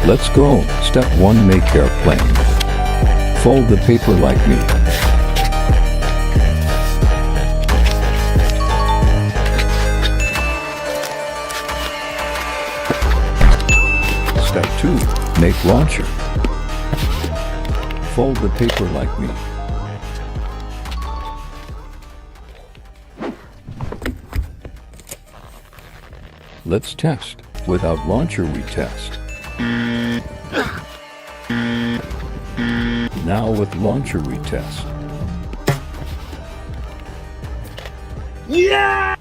Let's go. Step 1. Make airplane. Fold the paper like me. Step 2. Make launcher. Fold the paper like me. Let's test. Without launcher we test. Now with launcher we test. Yeah!